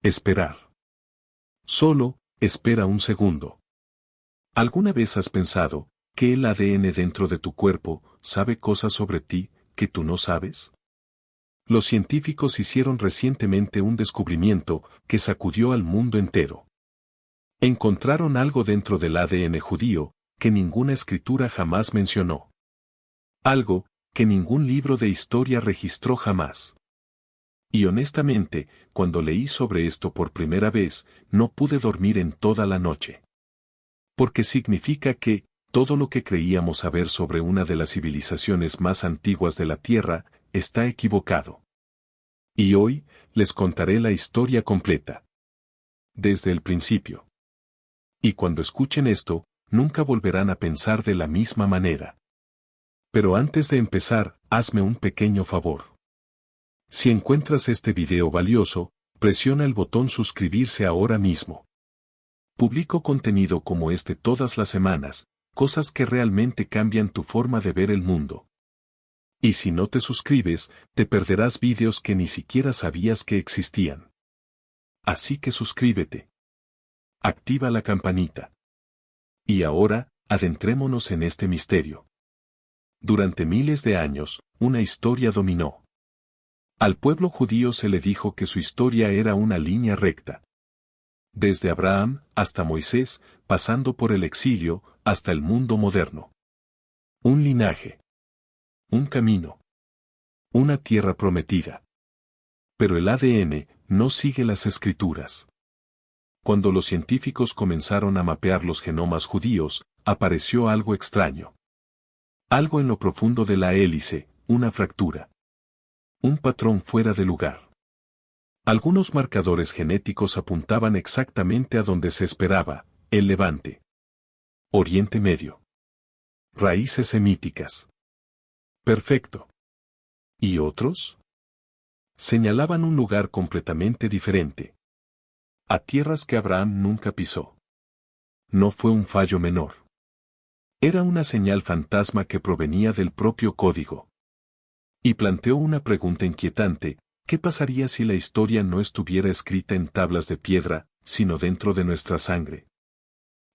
Esperar. Solo, espera un segundo. ¿Alguna vez has pensado que el ADN dentro de tu cuerpo sabe cosas sobre ti que tú no sabes? Los científicos hicieron recientemente un descubrimiento que sacudió al mundo entero. Encontraron algo dentro del ADN judío que ninguna escritura jamás mencionó. Algo que ningún libro de historia registró jamás. Y honestamente, cuando leí sobre esto por primera vez, no pude dormir en toda la noche. Porque significa que, todo lo que creíamos saber sobre una de las civilizaciones más antiguas de la Tierra, está equivocado. Y hoy, les contaré la historia completa. Desde el principio. Y cuando escuchen esto, nunca volverán a pensar de la misma manera. Pero antes de empezar, hazme un pequeño favor. Si encuentras este video valioso, presiona el botón suscribirse ahora mismo. Publico contenido como este todas las semanas, cosas que realmente cambian tu forma de ver el mundo. Y si no te suscribes, te perderás videos que ni siquiera sabías que existían. Así que suscríbete. Activa la campanita. Y ahora, adentrémonos en este misterio. Durante miles de años, una historia dominó. Al pueblo judío se le dijo que su historia era una línea recta. Desde Abraham hasta Moisés, pasando por el exilio, hasta el mundo moderno. Un linaje. Un camino. Una tierra prometida. Pero el ADN no sigue las escrituras. Cuando los científicos comenzaron a mapear los genomas judíos, apareció algo extraño. Algo en lo profundo de la hélice, una fractura. Un patrón fuera de lugar. Algunos marcadores genéticos apuntaban exactamente a donde se esperaba, el Levante. Oriente Medio. Raíces semíticas. Perfecto. ¿Y otros? Señalaban un lugar completamente diferente. A tierras que Abraham nunca pisó. No fue un fallo menor. Era una señal fantasma que provenía del propio código. Y planteó una pregunta inquietante: ¿qué pasaría si la historia no estuviera escrita en tablas de piedra, sino dentro de nuestra sangre?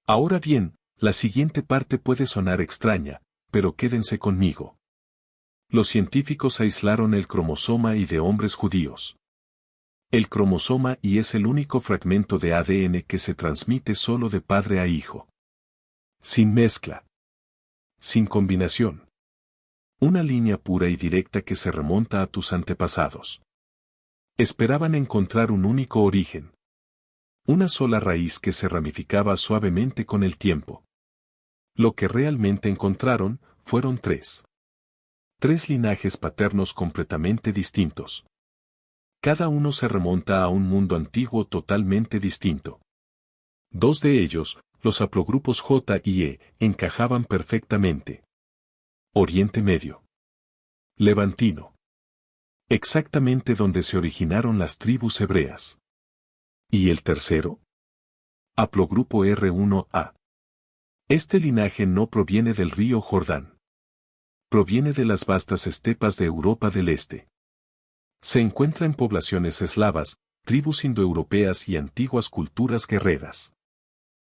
Ahora bien, la siguiente parte puede sonar extraña, pero quédense conmigo. Los científicos aislaron el cromosoma Y de hombres judíos. El cromosoma Y es el único fragmento de ADN que se transmite solo de padre a hijo. Sin mezcla. Sin combinación. Una línea pura y directa que se remonta a tus antepasados. Esperaban encontrar un único origen. Una sola raíz que se ramificaba suavemente con el tiempo. Lo que realmente encontraron fueron tres. Tres linajes paternos completamente distintos. Cada uno se remonta a un mundo antiguo totalmente distinto. Dos de ellos, los haplogrupos J y E, encajaban perfectamente. Oriente Medio. Levantino. Exactamente donde se originaron las tribus hebreas. ¿Y el tercero? Haplogrupo R1A. Este linaje no proviene del río Jordán. Proviene de las vastas estepas de Europa del Este. Se encuentra en poblaciones eslavas, tribus indoeuropeas y antiguas culturas guerreras.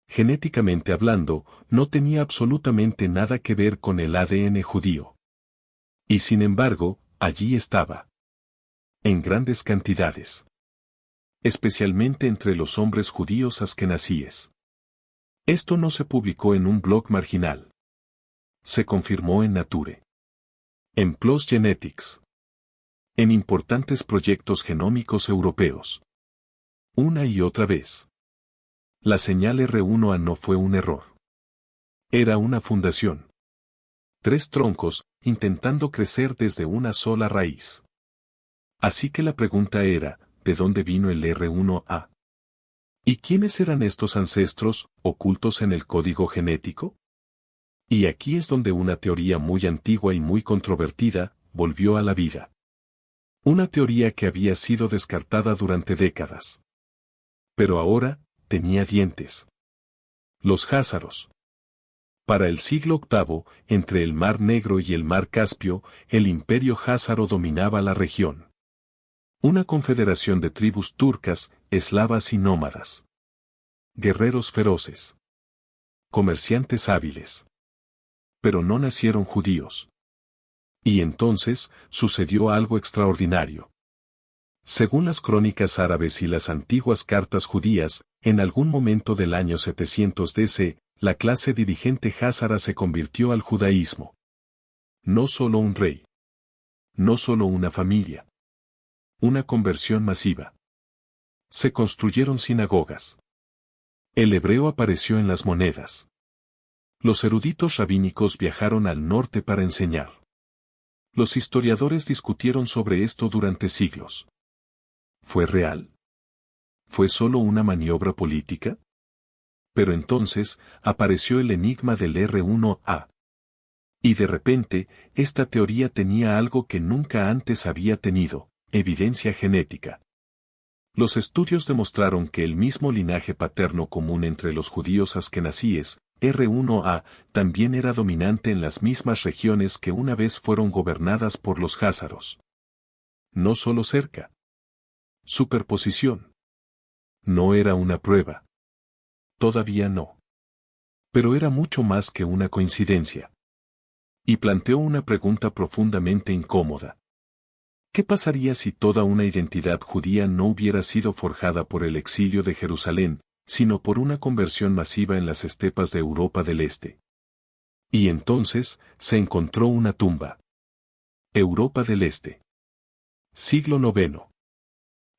Genéticamente hablando, no tenía absolutamente nada que ver con el ADN judío. Y sin embargo, allí estaba. En grandes cantidades. Especialmente entre los hombres judíos askenazíes. Esto no se publicó en un blog marginal. Se confirmó en Nature. En PLOS Genetics. En importantes proyectos genómicos europeos. Una y otra vez. La señal R1A no fue un error. Era una fundación. Tres troncos, intentando crecer desde una sola raíz. Así que la pregunta era, ¿de dónde vino el R1A? ¿Y quiénes eran estos ancestros, ocultos en el código genético? Y aquí es donde una teoría muy antigua y muy controvertida, volvió a la vida. Una teoría que había sido descartada durante décadas. Pero ahora, tenía dientes. Los jázaros. Para el siglo VIII, entre el Mar Negro y el Mar Caspio, el imperio jázaro dominaba la región. Una confederación de tribus turcas, eslavas y nómadas. Guerreros feroces. Comerciantes hábiles. Pero no nacieron judíos. Y entonces, sucedió algo extraordinario. Según las crónicas árabes y las antiguas cartas judías, en algún momento del año 700 DC, la clase dirigente házara se convirtió al judaísmo. No solo un rey. No solo una familia. Una conversión masiva. Se construyeron sinagogas. El hebreo apareció en las monedas. Los eruditos rabínicos viajaron al norte para enseñar. Los historiadores discutieron sobre esto durante siglos. ¿Fue real? ¿Fue solo una maniobra política? Pero entonces, apareció el enigma del R1A. Y de repente, esta teoría tenía algo que nunca antes había tenido, evidencia genética. Los estudios demostraron que el mismo linaje paterno común entre los judíos askenazíes, R1A, también era dominante en las mismas regiones que una vez fueron gobernadas por los házaros. No solo cerca. Superposición. No era una prueba. Todavía no. Pero era mucho más que una coincidencia. Y planteó una pregunta profundamente incómoda. ¿Qué pasaría si toda una identidad judía no hubiera sido forjada por el exilio de Jerusalén, sino por una conversión masiva en las estepas de Europa del Este? Y entonces, se encontró una tumba. Europa del Este. Siglo IX.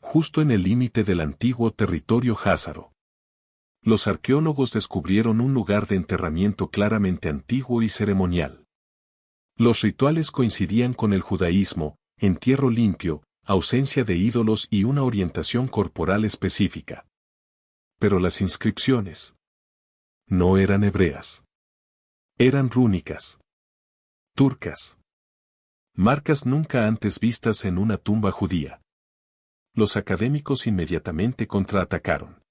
Justo en el límite del antiguo territorio házaro. Los arqueólogos descubrieron un lugar de enterramiento claramente antiguo y ceremonial. Los rituales coincidían con el judaísmo, entierro limpio, ausencia de ídolos y una orientación corporal específica. Pero las inscripciones no eran hebreas. Eran rúnicas. Turcas. Marcas nunca antes vistas en una tumba judía. Los académicos inmediatamente contraatacaron.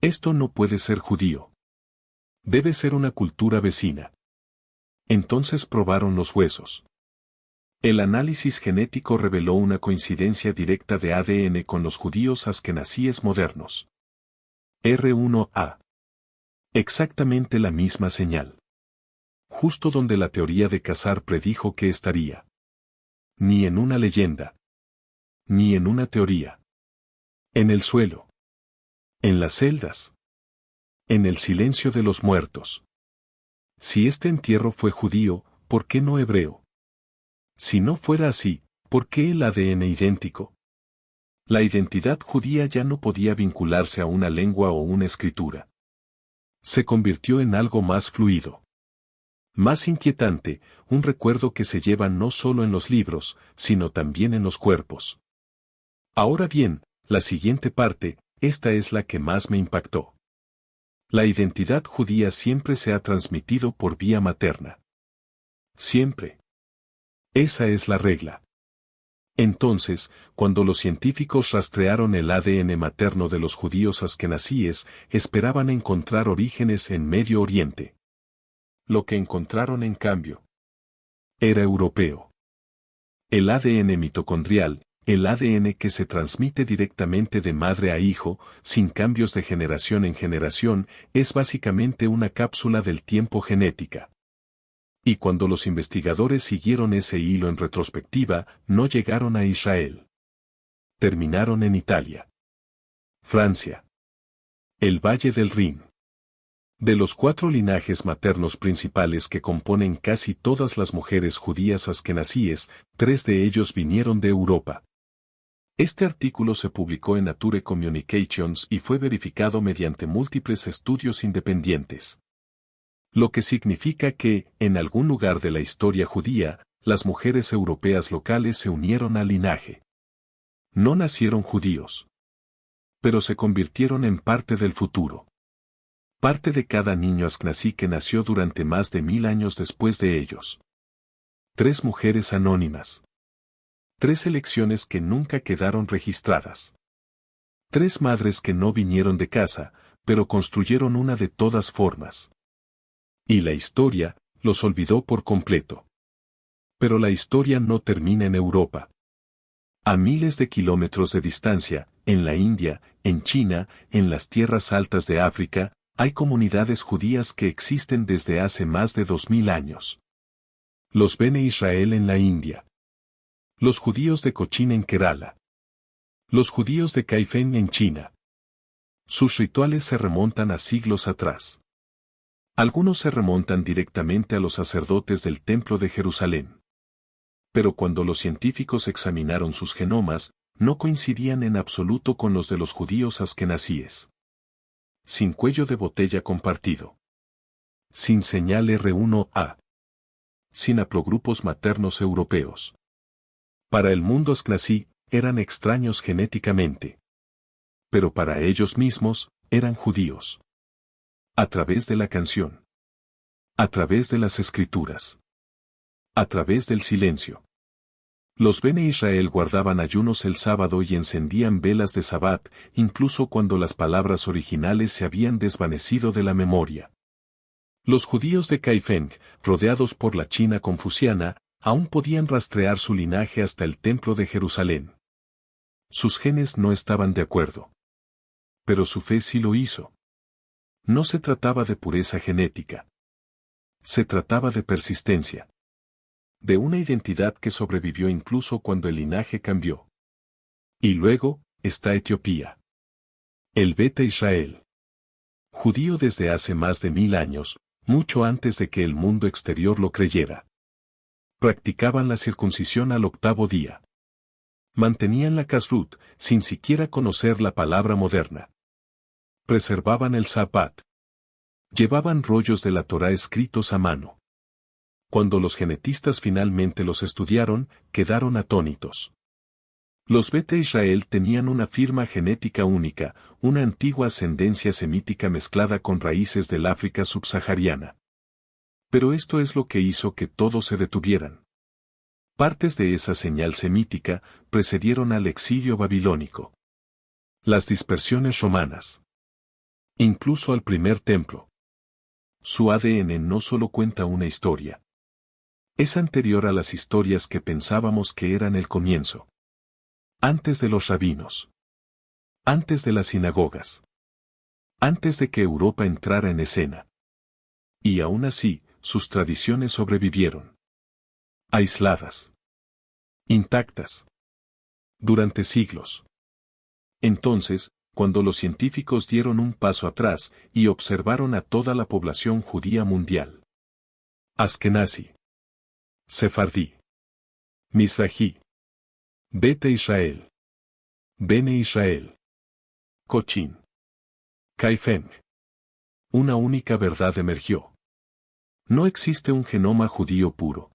Esto no puede ser judío. Debe ser una cultura vecina. Entonces probaron los huesos. El análisis genético reveló una coincidencia directa de ADN con los judíos askenazíes modernos. R1A. Exactamente la misma señal. Justo donde la teoría de Khazar predijo que estaría. Ni en una leyenda. Ni en una teoría. En el suelo. En las celdas. En el silencio de los muertos. Si este entierro fue judío, ¿por qué no hebreo? Si no fuera así, ¿por qué el ADN idéntico? La identidad judía ya no podía vincularse a una lengua o una escritura. Se convirtió en algo más fluido. Más inquietante, un recuerdo que se lleva no solo en los libros, sino también en los cuerpos. Ahora bien, la siguiente parte, esta es la que más me impactó. La identidad judía siempre se ha transmitido por vía materna. Siempre. Esa es la regla. Entonces, cuando los científicos rastrearon el ADN materno de los judíos askenazíes, esperaban encontrar orígenes en Medio Oriente. Lo que encontraron en cambio era europeo. El ADN mitocondrial, el ADN que se transmite directamente de madre a hijo, sin cambios de generación en generación, es básicamente una cápsula del tiempo genética. Y cuando los investigadores siguieron ese hilo en retrospectiva, no llegaron a Israel. Terminaron en Italia. Francia. El Valle del Rin. De los 4 linajes maternos principales que componen casi todas las mujeres judías askenazíes, 3 de ellos vinieron de Europa. Este artículo se publicó en Nature Communications y fue verificado mediante múltiples estudios independientes. Lo que significa que, en algún lugar de la historia judía, las mujeres europeas locales se unieron al linaje. No nacieron judíos. Pero se convirtieron en parte del futuro. Parte de cada niño askenazí que nació durante más de 1000 años después de ellos. 3 mujeres anónimas. 3 elecciones que nunca quedaron registradas. 3 madres que no vinieron de casa, pero construyeron una de todas formas. Y la historia los olvidó por completo. Pero la historia no termina en Europa. A miles de kilómetros de distancia, en la India, en China, en las tierras altas de África, hay comunidades judías que existen desde hace más de 2000 años. Los Bene Israel en la India. Los judíos de Cochin en Kerala. Los judíos de Kaifeng en China. Sus rituales se remontan a siglos atrás. Algunos se remontan directamente a los sacerdotes del Templo de Jerusalén. Pero cuando los científicos examinaron sus genomas, no coincidían en absoluto con los de los judíos askenazíes. Sin cuello de botella compartido. Sin señal R1A. Sin haplogrupos maternos europeos. Para el mundo askenazí, eran extraños genéticamente. Pero para ellos mismos, eran judíos. A través de la canción. A través de las escrituras. A través del silencio. Los Bene Israel guardaban ayunos el sábado y encendían velas de Sabbat, incluso cuando las palabras originales se habían desvanecido de la memoria. Los judíos de Kaifeng, rodeados por la China confuciana, aún podían rastrear su linaje hasta el Templo de Jerusalén. Sus genes no estaban de acuerdo. Pero su fe sí lo hizo. No se trataba de pureza genética. Se trataba de persistencia. De una identidad que sobrevivió incluso cuando el linaje cambió. Y luego, está Etiopía. El Beta Israel. Judío desde hace más de 1000 años, mucho antes de que el mundo exterior lo creyera. Practicaban la circuncisión al 8º día. Mantenían la kashrut, sin siquiera conocer la palabra moderna. Preservaban el Sabbat. Llevaban rollos de la Torá escritos a mano. Cuando los genetistas finalmente los estudiaron, quedaron atónitos. Los Beta Israel tenían una firma genética única, una antigua ascendencia semítica mezclada con raíces del África subsahariana. Pero esto es lo que hizo que todos se detuvieran. Partes de esa señal semítica precedieron al exilio babilónico. Las dispersiones romanas. Incluso al primer templo. Su ADN no solo cuenta una historia. Es anterior a las historias que pensábamos que eran el comienzo. Antes de los rabinos. Antes de las sinagogas. Antes de que Europa entrara en escena. Y aún así, sus tradiciones sobrevivieron. Aisladas. Intactas. Durante siglos. Entonces, cuando los científicos dieron un paso atrás y observaron a toda la población judía mundial. Askenazi. Sefardí. Mizrahi. Beta Israel. Bene Israel. Cochin. Kaifeng. Una única verdad emergió. No existe un genoma judío puro.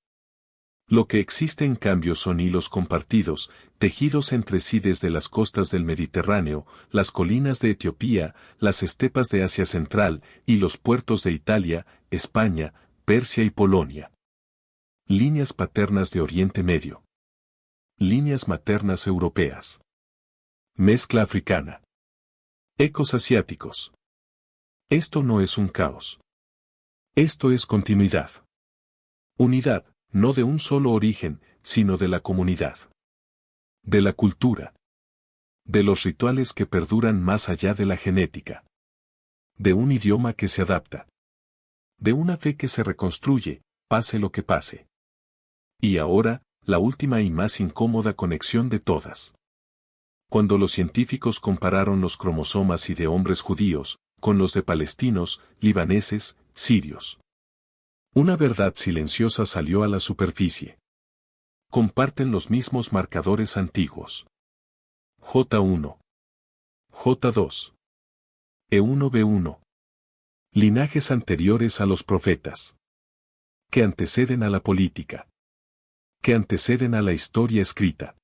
Lo que existe en cambio son hilos compartidos, tejidos entre sí desde las costas del Mediterráneo, las colinas de Etiopía, las estepas de Asia Central y los puertos de Italia, España, Persia y Polonia. Líneas paternas de Oriente Medio. Líneas maternas europeas. Mezcla africana. Ecos asiáticos. Esto no es un caos. Esto es continuidad. Unidad, no de un solo origen, sino de la comunidad. De la cultura. De los rituales que perduran más allá de la genética. De un idioma que se adapta. De una fe que se reconstruye, pase lo que pase. Y ahora, la última y más incómoda conexión de todas. Cuando los científicos compararon los cromosomas y de hombres judíos, con los de palestinos, libaneses, sirios. Una verdad silenciosa salió a la superficie. Comparten los mismos marcadores antiguos. J1. J2. E1B1. Linajes anteriores a los profetas. Que anteceden a la política. Que anteceden a la historia escrita.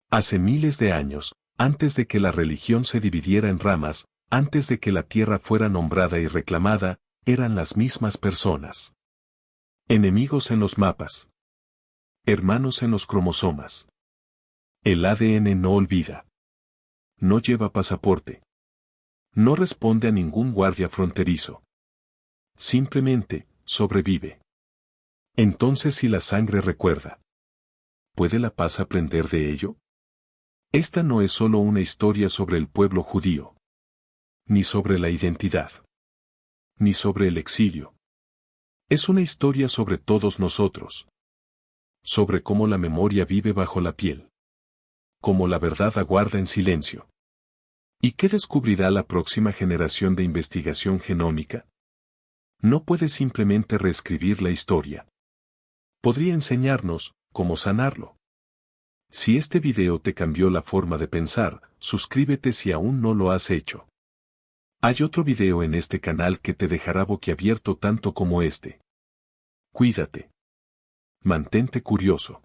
Hace miles de años, antes de que la religión se dividiera en ramas, antes de que la tierra fuera nombrada y reclamada, eran las mismas personas. Enemigos en los mapas. Hermanos en los cromosomas. El ADN no olvida. No lleva pasaporte. No responde a ningún guardia fronterizo. Simplemente, sobrevive. Entonces si la sangre recuerda, ¿puede la paz aprender de ello? Esta no es solo una historia sobre el pueblo judío, ni sobre la identidad, ni sobre el exilio. Es una historia sobre todos nosotros, sobre cómo la memoria vive bajo la piel, cómo la verdad aguarda en silencio. ¿Y qué descubrirá la próxima generación de investigación genómica? No puede simplemente reescribir la historia. Podría enseñarnos cómo sanarlo. Si este video te cambió la forma de pensar, suscríbete si aún no lo has hecho. Hay otro video en este canal que te dejará boquiabierto tanto como este. Cuídate. Mantente curioso.